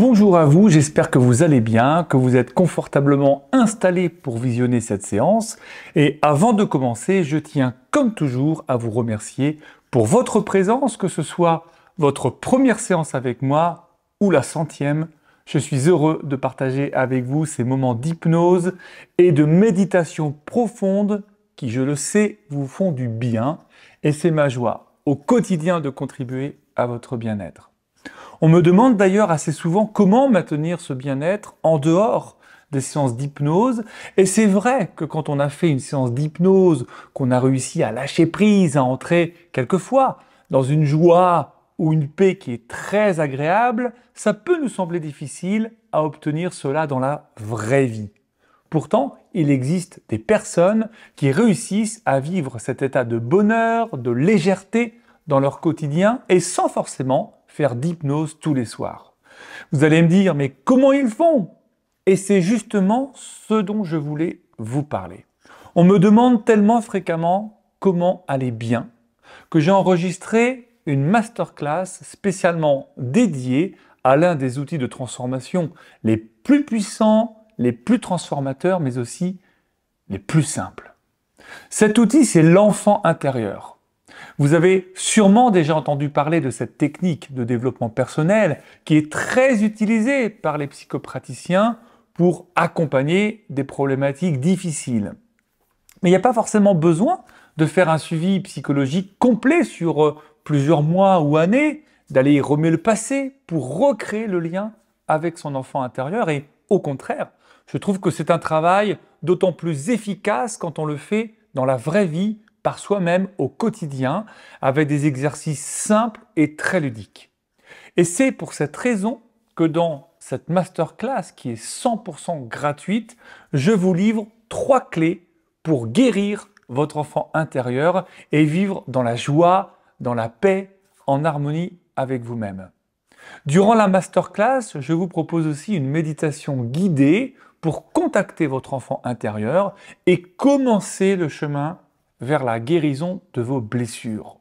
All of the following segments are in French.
Bonjour à vous, j'espère que vous allez bien, que vous êtes confortablement installés pour visionner cette séance. Et avant de commencer, je tiens comme toujours à vous remercier pour votre présence, que ce soit votre première séance avec moi ou la 100e. Je suis heureux de partager avec vous ces moments d'hypnose et de méditation profonde qui, je le sais, vous font du bien. Et c'est ma joie au quotidien de contribuer à votre bien-être. On me demande d'ailleurs assez souvent comment maintenir ce bien-être en dehors des séances d'hypnose. Et c'est vrai que quand on a fait une séance d'hypnose, qu'on a réussi à lâcher prise, à entrer quelquefois dans une joie ou une paix qui est très agréable, ça peut nous sembler difficile à obtenir cela dans la vraie vie. Pourtant, il existe des personnes qui réussissent à vivre cet état de bonheur, de légèreté dans leur quotidien et sans forcément faire d'hypnose tous les soirs. Vous allez me dire, mais comment ils font? Et c'est justement ce dont je voulais vous parler. On me demande tellement fréquemment comment aller bien que j'ai enregistré une masterclass spécialement dédiée à l'un des outils de transformation les plus puissants, les plus transformateurs, mais aussi les plus simples. Cet outil, c'est l'enfant intérieur. Vous avez sûrement déjà entendu parler de cette technique de développement personnel qui est très utilisée par les psychopraticiens pour accompagner des problématiques difficiles. Mais il n'y a pas forcément besoin de faire un suivi psychologique complet sur plusieurs mois ou années, d'aller remuer le passé pour recréer le lien avec son enfant intérieur. Et au contraire, je trouve que c'est un travail d'autant plus efficace quand on le fait dans la vraie vie, par soi-même, au quotidien, avec des exercices simples et très ludiques. Et c'est pour cette raison que dans cette masterclass qui est 100% gratuite, je vous livre 3 clés pour guérir votre enfant intérieur et vivre dans la joie, dans la paix, en harmonie avec vous-même. Durant la masterclass, je vous propose aussi une méditation guidée pour contacter votre enfant intérieur et commencer le chemin vers la guérison de vos blessures.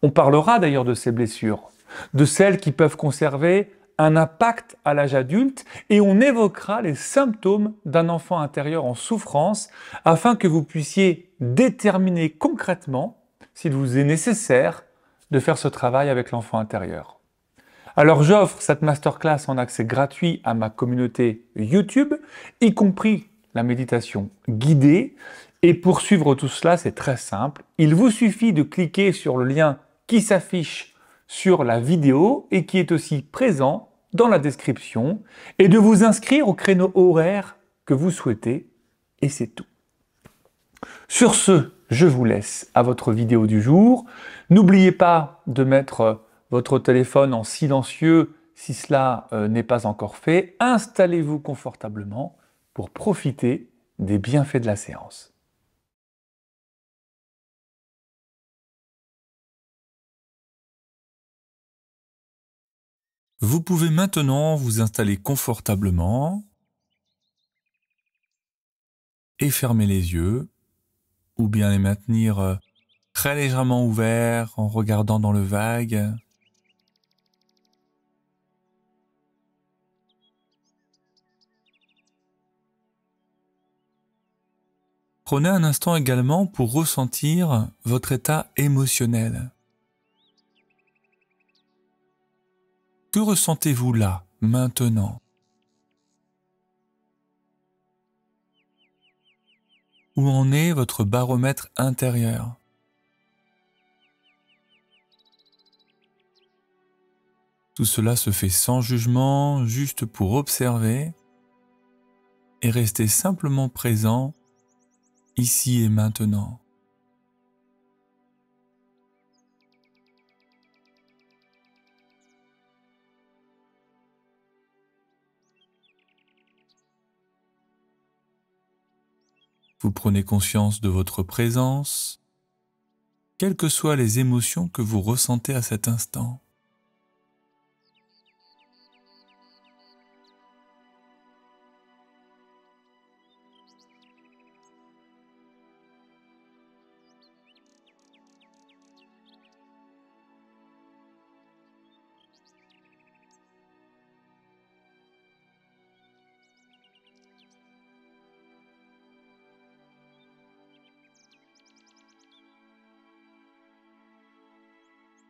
On parlera d'ailleurs de ces blessures, de celles qui peuvent conserver un impact à l'âge adulte et on évoquera les symptômes d'un enfant intérieur en souffrance afin que vous puissiez déterminer concrètement s'il vous est nécessaire de faire ce travail avec l'enfant intérieur. Alors j'offre cette masterclass en accès gratuit à ma communauté YouTube, y compris la méditation guidée. Et pour suivre tout cela, c'est très simple. Il vous suffit de cliquer sur le lien qui s'affiche sur la vidéo et qui est aussi présent dans la description et de vous inscrire au créneau horaire que vous souhaitez et c'est tout. Sur ce, je vous laisse à votre vidéo du jour. N'oubliez pas de mettre votre téléphone en silencieux si cela n'est pas encore fait. Installez-vous confortablement pour profiter des bienfaits de la séance. Vous pouvez maintenant vous installer confortablement et fermer les yeux, ou bien les maintenir très légèrement ouverts en regardant dans le vague. Prenez un instant également pour ressentir votre état émotionnel. Que ressentez-vous là, maintenant? Où en est votre baromètre intérieur? Tout cela se fait sans jugement, juste pour observer et rester simplement présent ici et maintenant. Vous prenez conscience de votre présence, quelles que soient les émotions que vous ressentez à cet instant.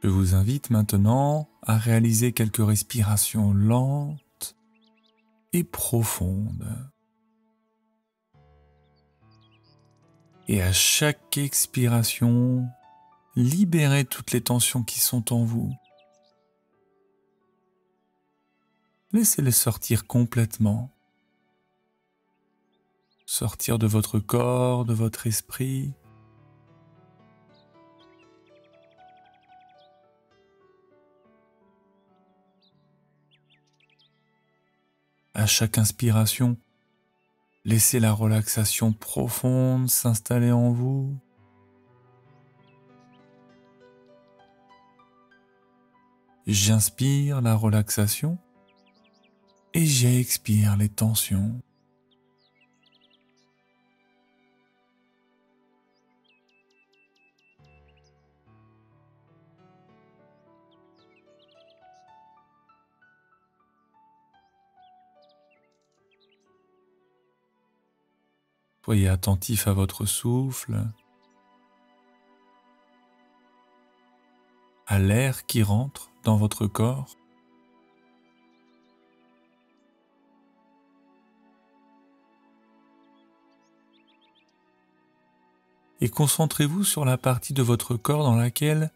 Je vous invite maintenant à réaliser quelques respirations lentes et profondes. Et à chaque expiration, libérez toutes les tensions qui sont en vous. Laissez-les sortir complètement. Sortir de votre corps, de votre esprit. À chaque inspiration, laissez la relaxation profonde s'installer en vous. J'inspire la relaxation et j'expire les tensions. Soyez attentif à votre souffle, à l'air qui rentre dans votre corps. Et concentrez-vous sur la partie de votre corps dans laquelle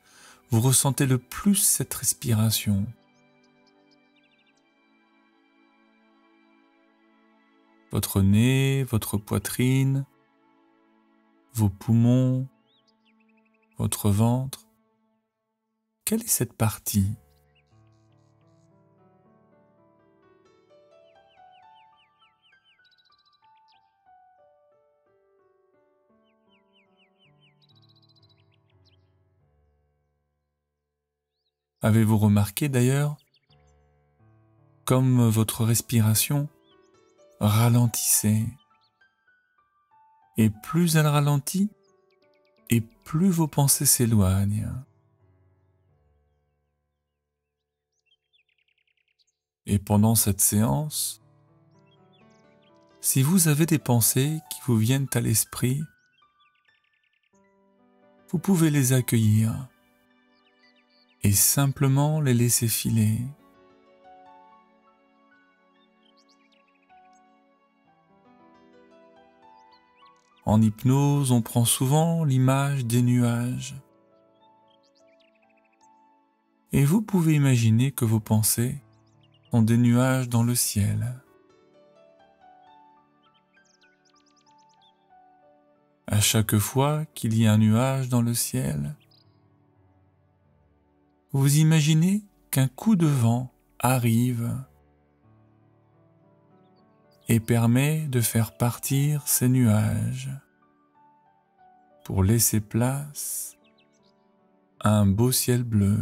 vous ressentez le plus cette respiration. Votre nez, votre poitrine, vos poumons, votre ventre. Quelle est cette partie ? Avez-vous remarqué d'ailleurs, comme votre respiration ralentissait, et plus elle ralentit, et plus vos pensées s'éloignent. Et pendant cette séance, si vous avez des pensées qui vous viennent à l'esprit, vous pouvez les accueillir et simplement les laisser filer. En hypnose, on prend souvent l'image des nuages. Et vous pouvez imaginer que vos pensées sont des nuages dans le ciel. À chaque fois qu'il y a un nuage dans le ciel, vous imaginez qu'un coup de vent arrive et permet de faire partir ces nuages pour laisser place à un beau ciel bleu.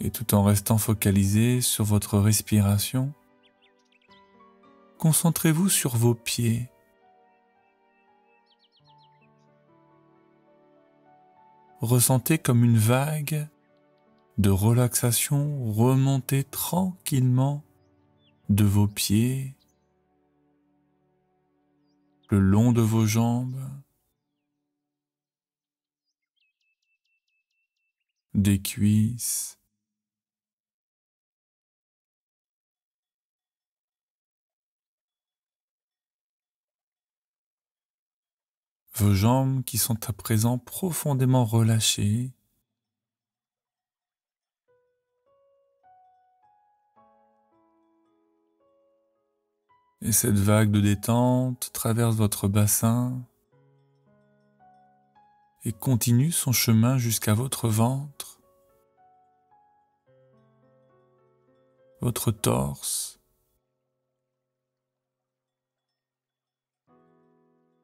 Et tout en restant focalisé sur votre respiration, concentrez-vous sur vos pieds. Ressentez comme une vague de relaxation remonter tranquillement de vos pieds, le long de vos jambes, des cuisses, vos jambes qui sont à présent profondément relâchées. Et cette vague de détente traverse votre bassin et continue son chemin jusqu'à votre ventre, votre torse,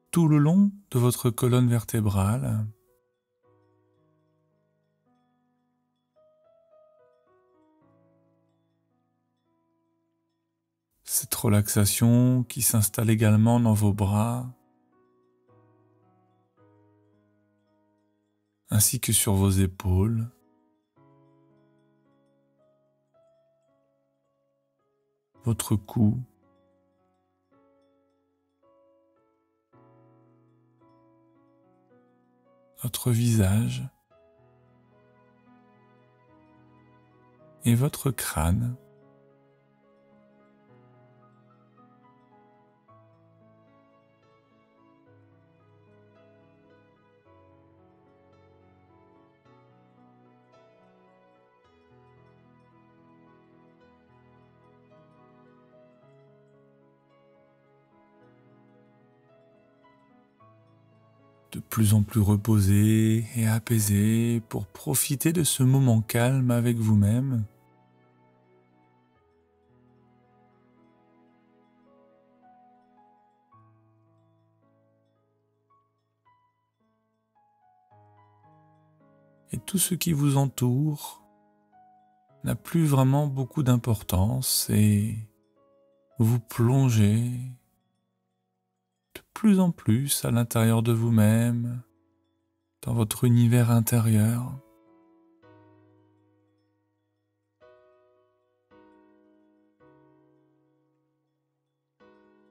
tout le long de votre colonne vertébrale. Cette relaxation qui s'installe également dans vos bras, ainsi que sur vos épaules. votre cou, votre visage et votre crâne. De plus en plus reposé et apaisé pour profiter de ce moment calme avec vous-même. Et tout ce qui vous entoure n'a plus vraiment beaucoup d'importance et vous plongez de plus en plus à l'intérieur de vous-même, dans votre univers intérieur.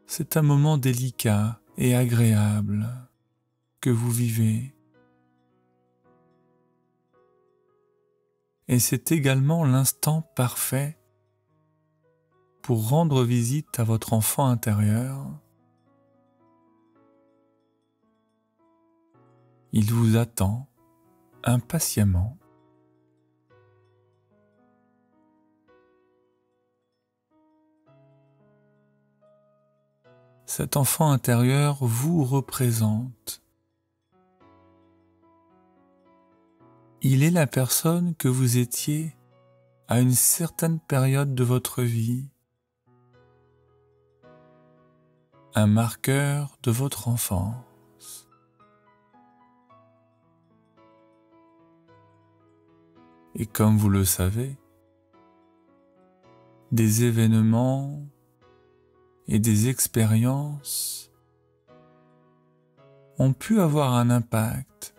C'est un moment délicat et agréable que vous vivez. Et c'est également l'instant parfait pour rendre visite à votre enfant intérieur. Il vous attend impatiemment. Cet enfant intérieur vous représente. Il est la personne que vous étiez à une certaine période de votre vie, un marqueur de votre enfance. Et comme vous le savez, des événements et des expériences ont pu avoir un impact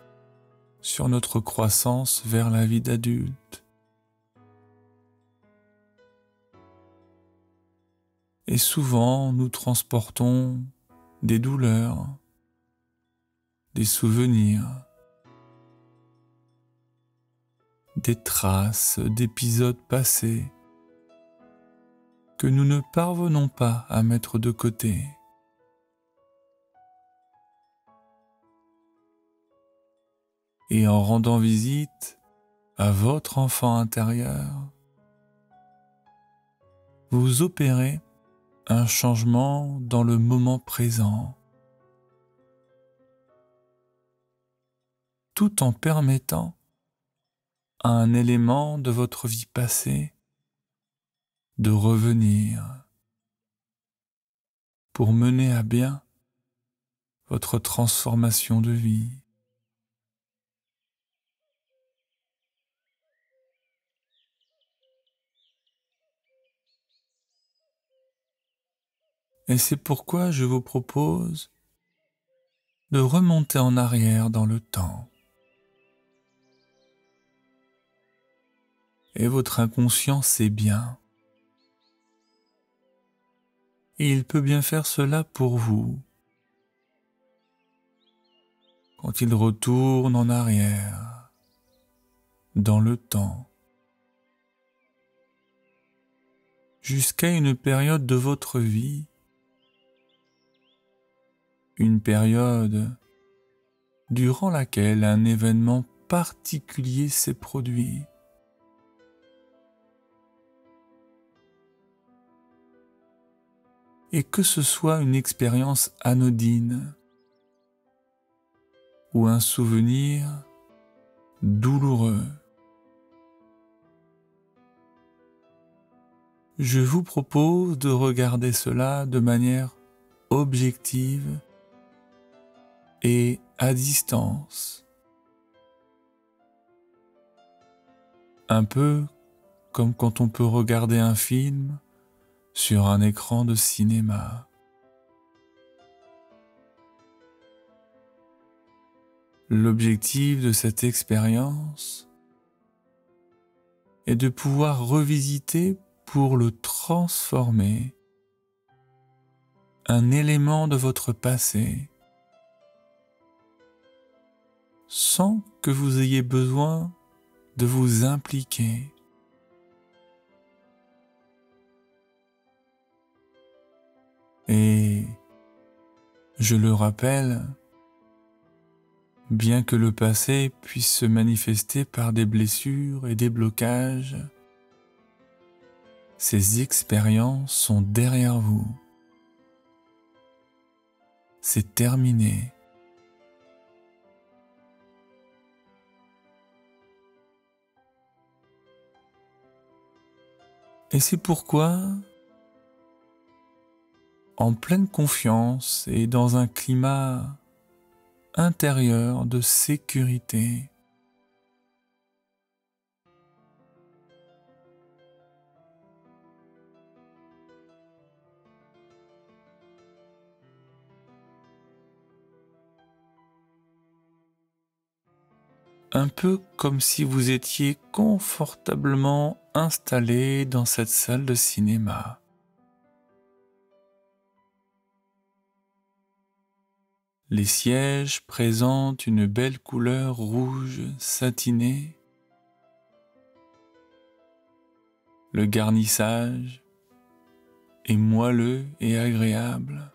sur notre croissance vers la vie d'adulte. Et souvent, nous transportons des douleurs, des souvenirs, des traces d'épisodes passés que nous ne parvenons pas à mettre de côté. Et en rendant visite à votre enfant intérieur, vous opérez un changement dans le moment présent, tout en permettant à un élément de votre vie passée de revenir pour mener à bien votre transformation de vie. Et c'est pourquoi je vous propose de remonter en arrière dans le temps. Et votre inconscient sait bien. Et il peut bien faire cela pour vous. Quand il retourne en arrière, dans le temps, jusqu'à une période de votre vie, une période durant laquelle un événement particulier s'est produit. Et que ce soit une expérience anodine ou un souvenir douloureux, je vous propose de regarder cela de manière objective et à distance. Un peu comme quand on peut regarder un film sur un écran de cinéma. L'objectif de cette expérience est de pouvoir revisiter pour le transformer, un élément de votre passé, sans que vous ayez besoin de vous impliquer. Et je le rappelle, bien que le passé puisse se manifester par des blessures et des blocages, ces expériences sont derrière vous. C'est terminé. Et c'est pourquoi, en pleine confiance et dans un climat intérieur de sécurité, un peu comme si vous étiez confortablement installé dans cette salle de cinéma. Les sièges présentent une belle couleur rouge satinée. Le garnissage est moelleux et agréable.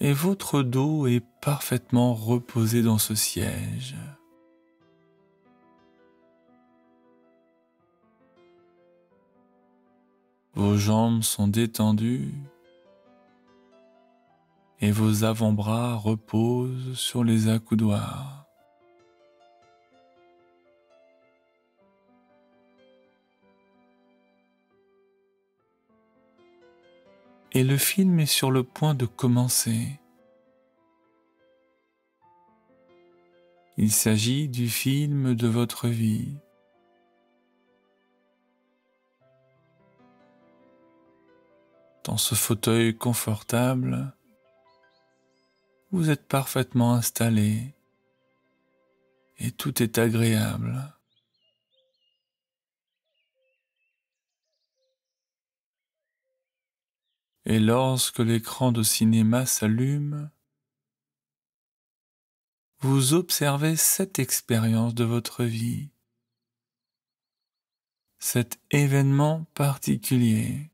Et votre dos est parfaitement reposé dans ce siège. Vos jambes sont détendues et vos avant-bras reposent sur les accoudoirs. Et le film est sur le point de commencer. Il s'agit du film de votre vie. Dans ce fauteuil confortable, vous êtes parfaitement installé et tout est agréable. Et lorsque l'écran de cinéma s'allume, vous observez cette expérience de votre vie, cet événement particulier.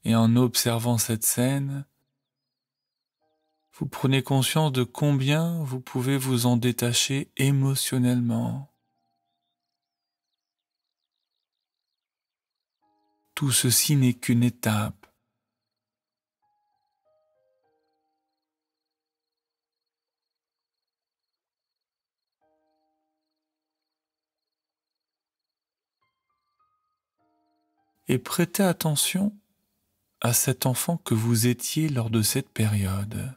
Et en observant cette scène, vous prenez conscience de combien vous pouvez vous en détacher émotionnellement. Tout ceci n'est qu'une étape. Et prêtez attention à cet enfant que vous étiez lors de cette période.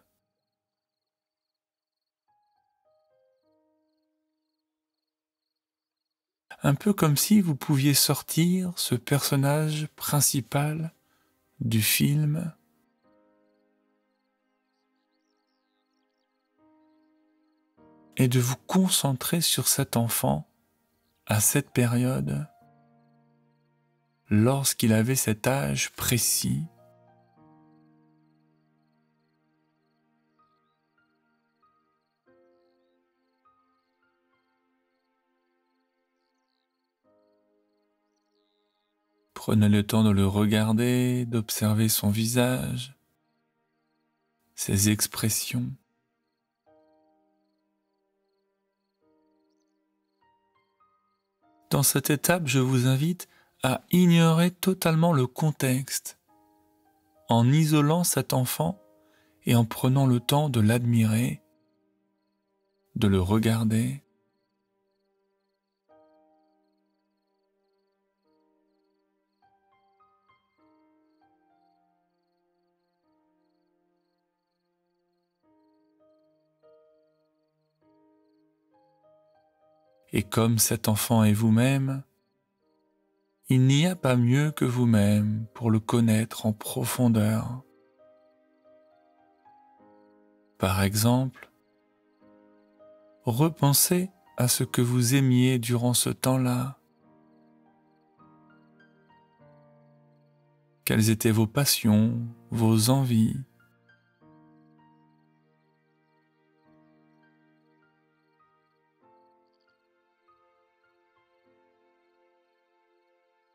Un peu comme si vous pouviez sortir ce personnage principal du film et de vous concentrer sur cet enfant à cette période, lorsqu'il avait cet âge précis. Prenez le temps de le regarder, d'observer son visage, ses expressions. Dans cette étape, je vous invite à ignorer totalement le contexte, en isolant cet enfant et en prenant le temps de l'admirer, de le regarder. Et comme cet enfant est vous-même, il n'y a pas mieux que vous-même pour le connaître en profondeur. Par exemple, repensez à ce que vous aimiez durant ce temps-là. Quelles étaient vos passions, vos envies?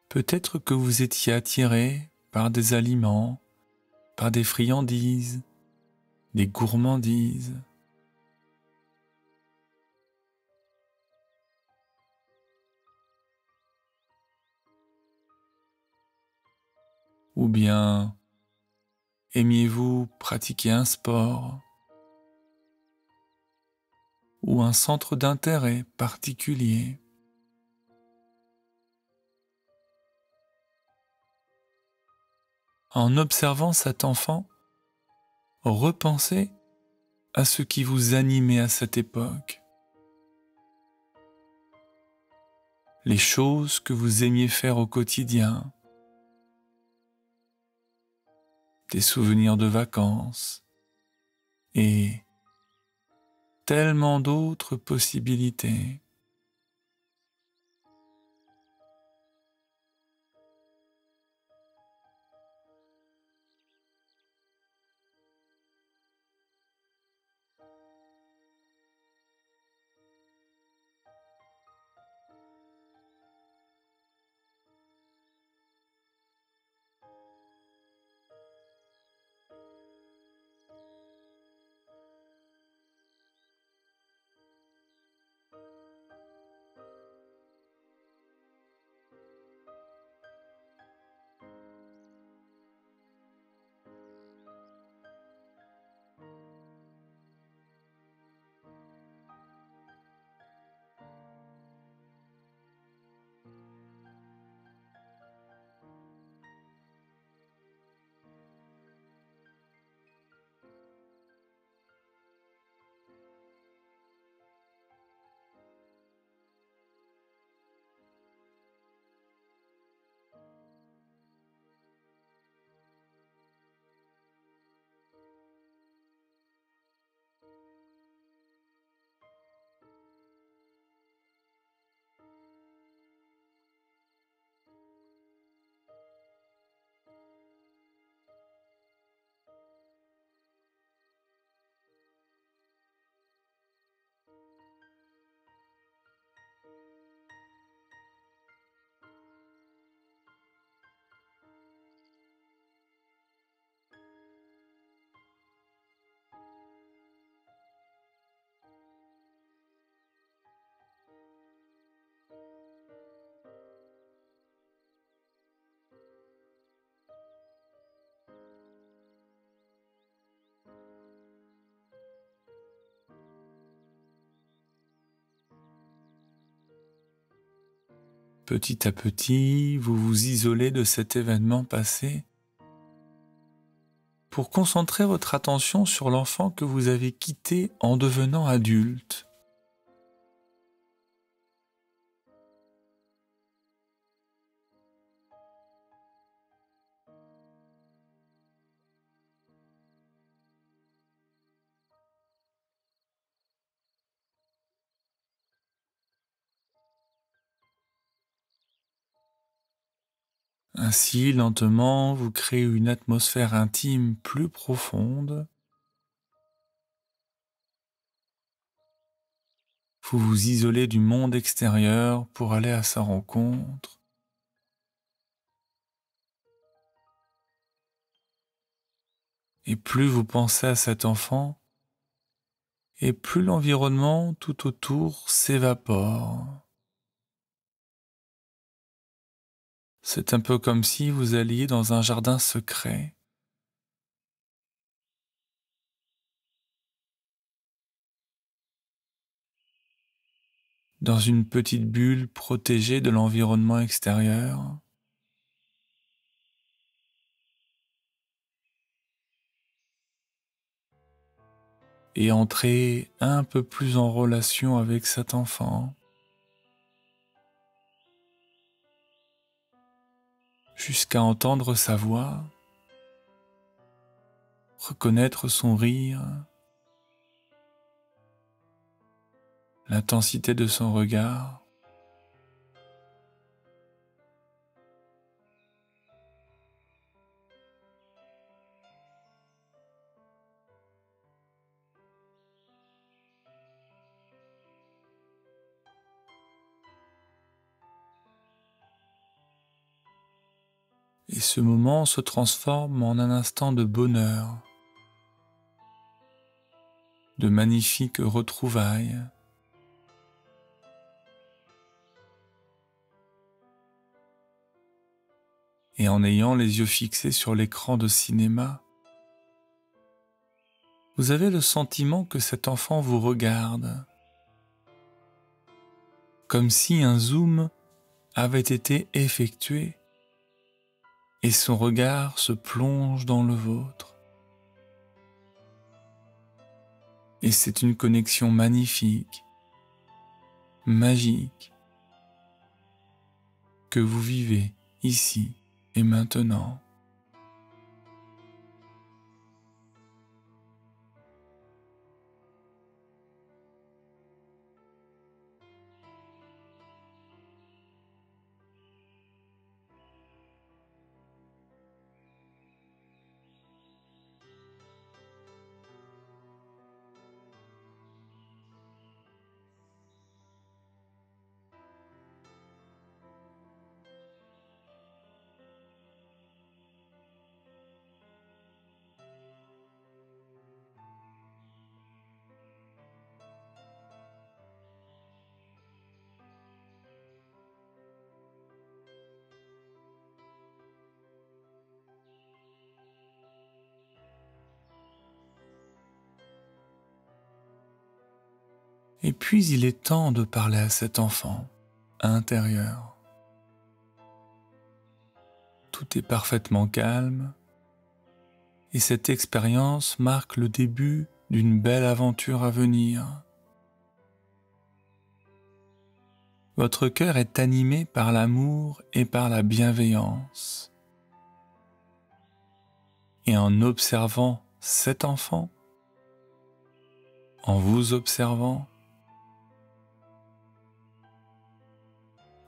Peut-être que vous étiez attiré par des aliments, par des friandises, des gourmandises. Ou bien aimiez-vous pratiquer un sport ou un centre d'intérêt particulier? En observant cet enfant, repensez à ce qui vous animait à cette époque, les choses que vous aimiez faire au quotidien, des souvenirs de vacances et tellement d'autres possibilités. Petit à petit, vous vous isolez de cet événement passé pour concentrer votre attention sur l'enfant que vous avez quitté en devenant adulte. Ainsi, lentement, vous créez une atmosphère intime plus profonde. Vous vous isolez du monde extérieur pour aller à sa rencontre. Et plus vous pensez à cet enfant, et plus l'environnement tout autour s'évapore. C'est un peu comme si vous alliez dans un jardin secret. Dans une petite bulle protégée de l'environnement extérieur. Et entrer un peu plus en relation avec cet enfant. jusqu'à entendre sa voix, reconnaître son rire, l'intensité de son regard. Et ce moment se transforme en un instant de bonheur, de magnifiques retrouvailles. Et en ayant les yeux fixés sur l'écran de cinéma, vous avez le sentiment que cet enfant vous regarde, comme si un zoom avait été effectué et son regard se plonge dans le vôtre. Et c'est une connexion magnifique, magique, que vous vivez ici et maintenant. Et puis il est temps de parler à cet enfant intérieur. Tout est parfaitement calme et cette expérience marque le début d'une belle aventure à venir. Votre cœur est animé par l'amour et par la bienveillance. Et en observant cet enfant, en vous observant,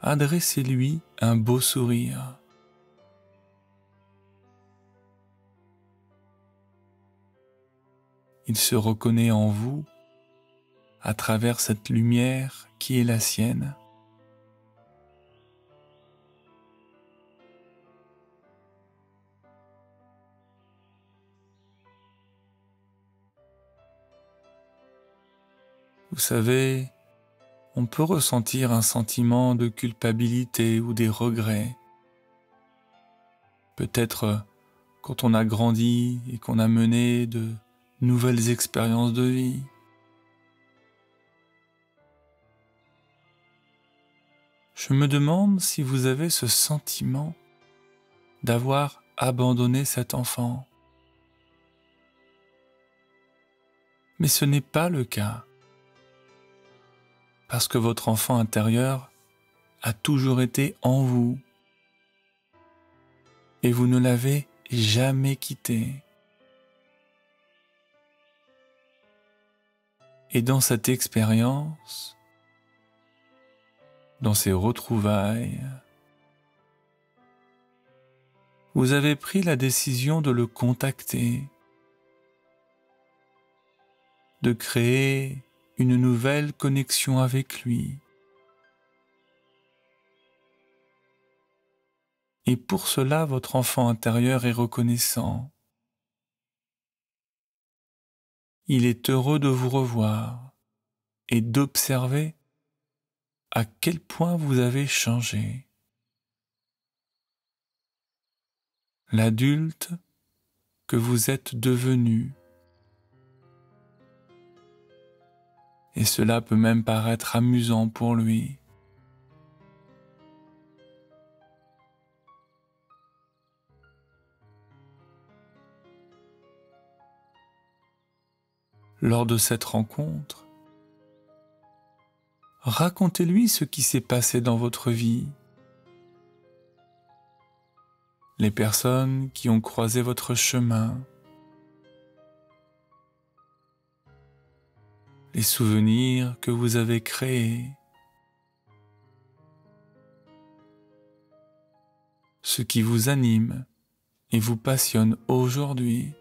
adressez-lui un beau sourire. Il se reconnaît en vous à travers cette lumière qui est la sienne. Vous savez, on peut ressentir un sentiment de culpabilité ou des regrets. Peut-être quand on a grandi et qu'on a mené de nouvelles expériences de vie. Je me demande si vous avez ce sentiment d'avoir abandonné cet enfant. Mais ce n'est pas le cas. Parce que votre enfant intérieur a toujours été en vous et vous ne l'avez jamais quitté. Et dans cette expérience, dans ces retrouvailles, vous avez pris la décision de le contacter, de créer une nouvelle connexion avec lui. Et pour cela, votre enfant intérieur est reconnaissant. Il est heureux de vous revoir et d'observer à quel point vous avez changé. L'adulte que vous êtes devenu. Et cela peut même paraître amusant pour lui. Lors de cette rencontre, racontez-lui ce qui s'est passé dans votre vie. les personnes qui ont croisé votre chemin, les souvenirs que vous avez créés, ce qui vous anime et vous passionne aujourd'hui.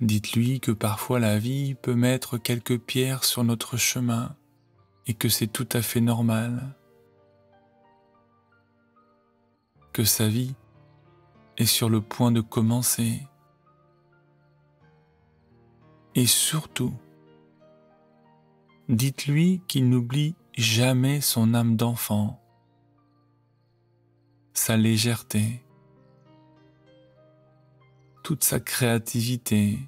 Dites-lui que parfois la vie peut mettre quelques pierres sur notre chemin et que c'est tout à fait normal, que sa vie est sur le point de commencer. Et surtout, dites-lui qu'il n'oublie jamais son âme d'enfant, sa légèreté, toute sa créativité,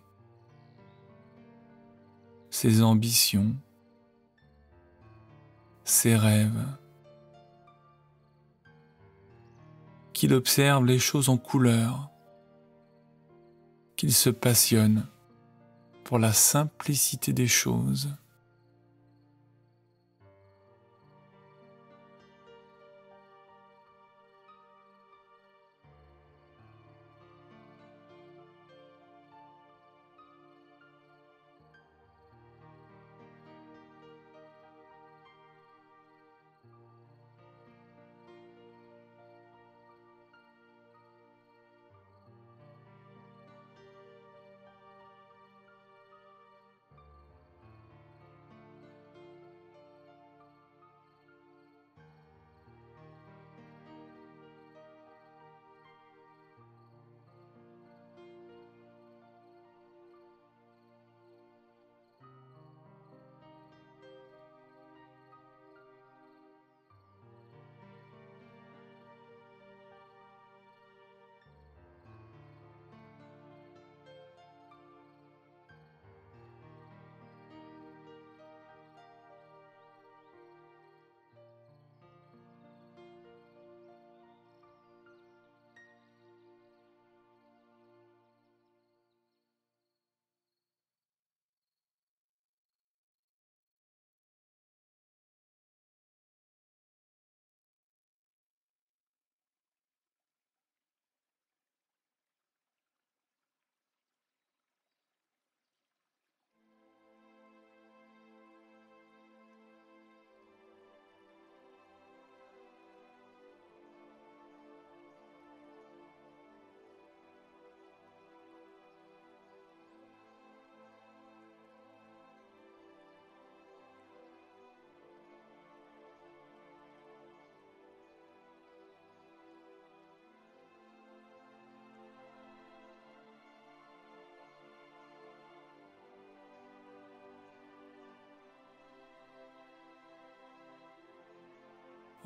ses ambitions, ses rêves, qu'il observe les choses en couleur, qu'il se passionne pour la simplicité des choses.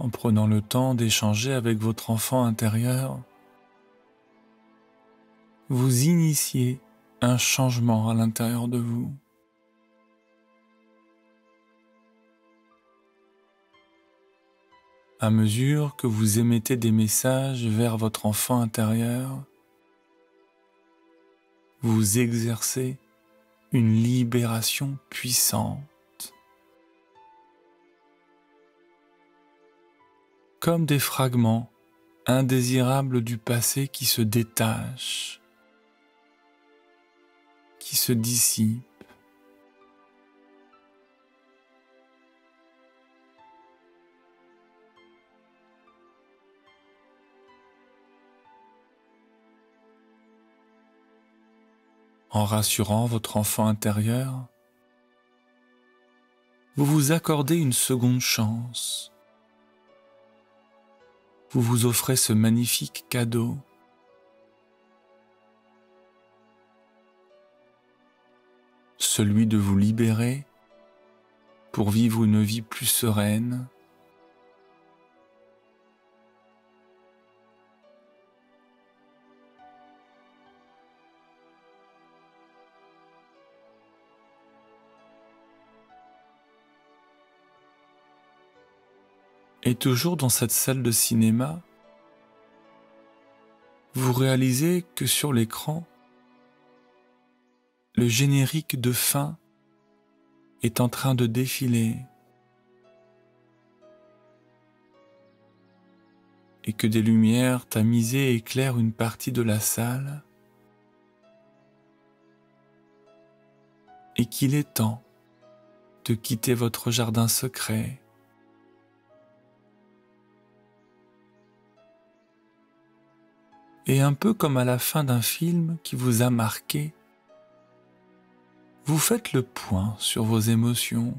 en prenant le temps d'échanger avec votre enfant intérieur, vous initiez un changement à l'intérieur de vous. À mesure que vous émettez des messages vers votre enfant intérieur, vous exercez une libération puissante. Comme des fragments indésirables du passé qui se détachent, qui se dissipent. En rassurant votre enfant intérieur, vous vous accordez une seconde chance. Vous vous offrez ce magnifique cadeau. Celui de vous libérer pour vivre une vie plus sereine, et toujours dans cette salle de cinéma, vous réalisez que sur l'écran, le générique de fin est en train de défiler et que des lumières tamisées éclairent une partie de la salle et qu'il est temps de quitter votre jardin secret. Et un peu comme à la fin d'un film qui vous a marqué, vous faites le point sur vos émotions.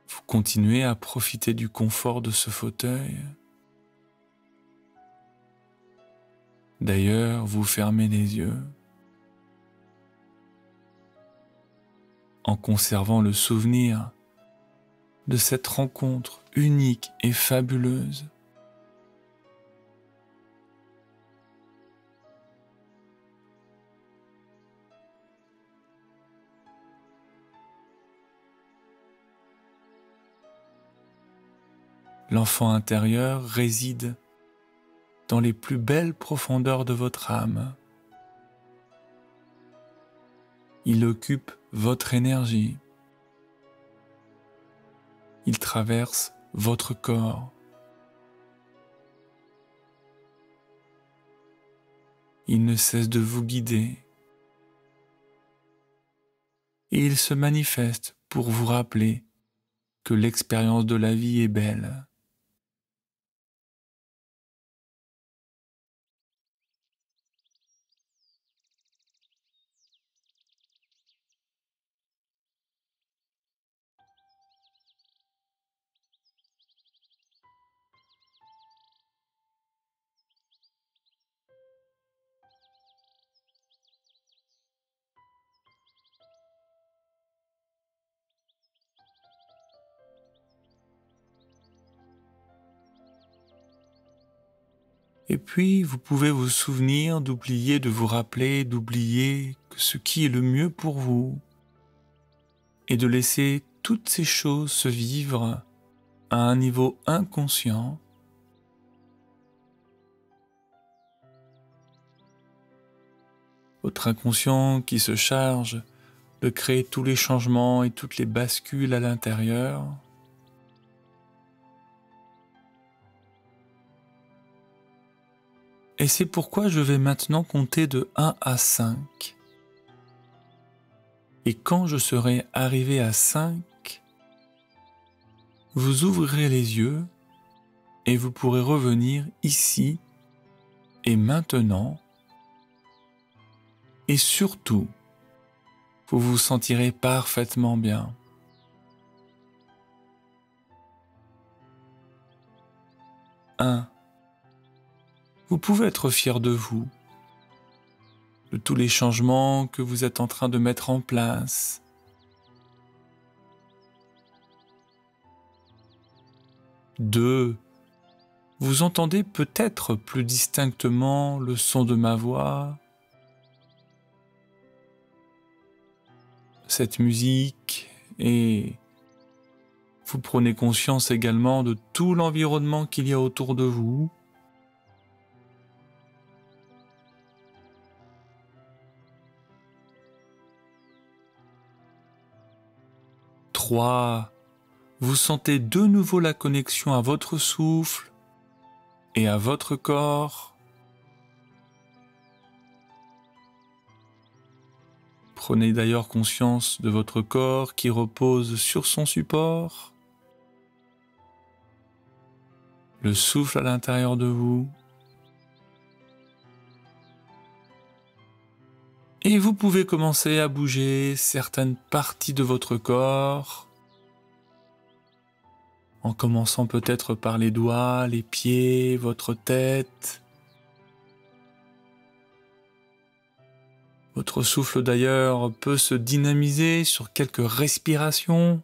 Vous continuez à profiter du confort de ce fauteuil. D'ailleurs, vous fermez les yeux en conservant le souvenir de cette rencontre unique et fabuleuse. L'enfant intérieur réside dans les plus belles profondeurs de votre âme. Il occupe votre énergie. Il traverse votre corps. Il ne cesse de vous guider. Et il se manifeste pour vous rappeler que l'expérience de la vie est belle. Et puis, vous pouvez vous souvenir d'oublier de vous rappeler, d'oublier que ce qui est le mieux pour vous, et de laisser toutes ces choses se vivre à un niveau inconscient. Votre inconscient qui se charge de créer tous les changements et toutes les bascules à l'intérieur. Et c'est pourquoi je vais maintenant compter de 1 à 5. Et quand je serai arrivé à 5, vous ouvrirez les yeux et vous pourrez revenir ici et maintenant. Et surtout, vous vous sentirez parfaitement bien. 1. Vous pouvez être fier de vous. de tous les changements que vous êtes en train de mettre en place. 2. Vous entendez peut-être plus distinctement le son de ma voix. Cette musique, et vous prenez conscience également de tout l'environnement qu'il y a autour de vous. 3. Vous sentez de nouveau la connexion à votre souffle et à votre corps. Prenez d'ailleurs conscience de votre corps qui repose sur son support. Le souffle à l'intérieur de vous. Et vous pouvez commencer à bouger certaines parties de votre corps, en commençant peut-être par les doigts, les pieds, votre tête. Votre souffle d'ailleurs peut se dynamiser sur quelques respirations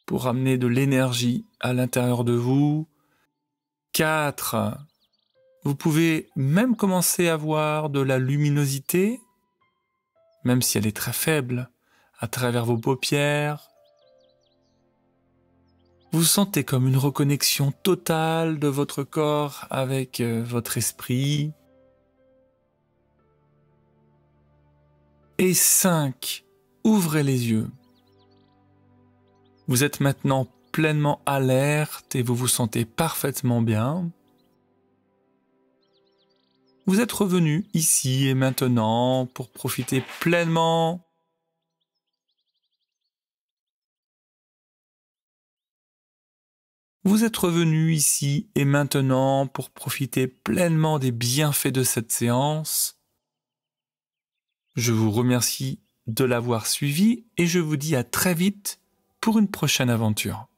pour amener de l'énergie à l'intérieur de vous. 4. Vous pouvez même commencer à voir de la luminosité, même si elle est très faible, à travers vos paupières. Vous sentez comme une reconnexion totale de votre corps avec votre esprit. Et 5. Ouvrez les yeux. Vous êtes maintenant pleinement alerte et vous vous sentez parfaitement bien. Vous êtes revenu ici et maintenant pour profiter pleinement Vous êtes revenu ici et maintenant pour profiter pleinement des bienfaits de cette séance. Je vous remercie de l'avoir suivi et je vous dis à très vite pour une prochaine aventure.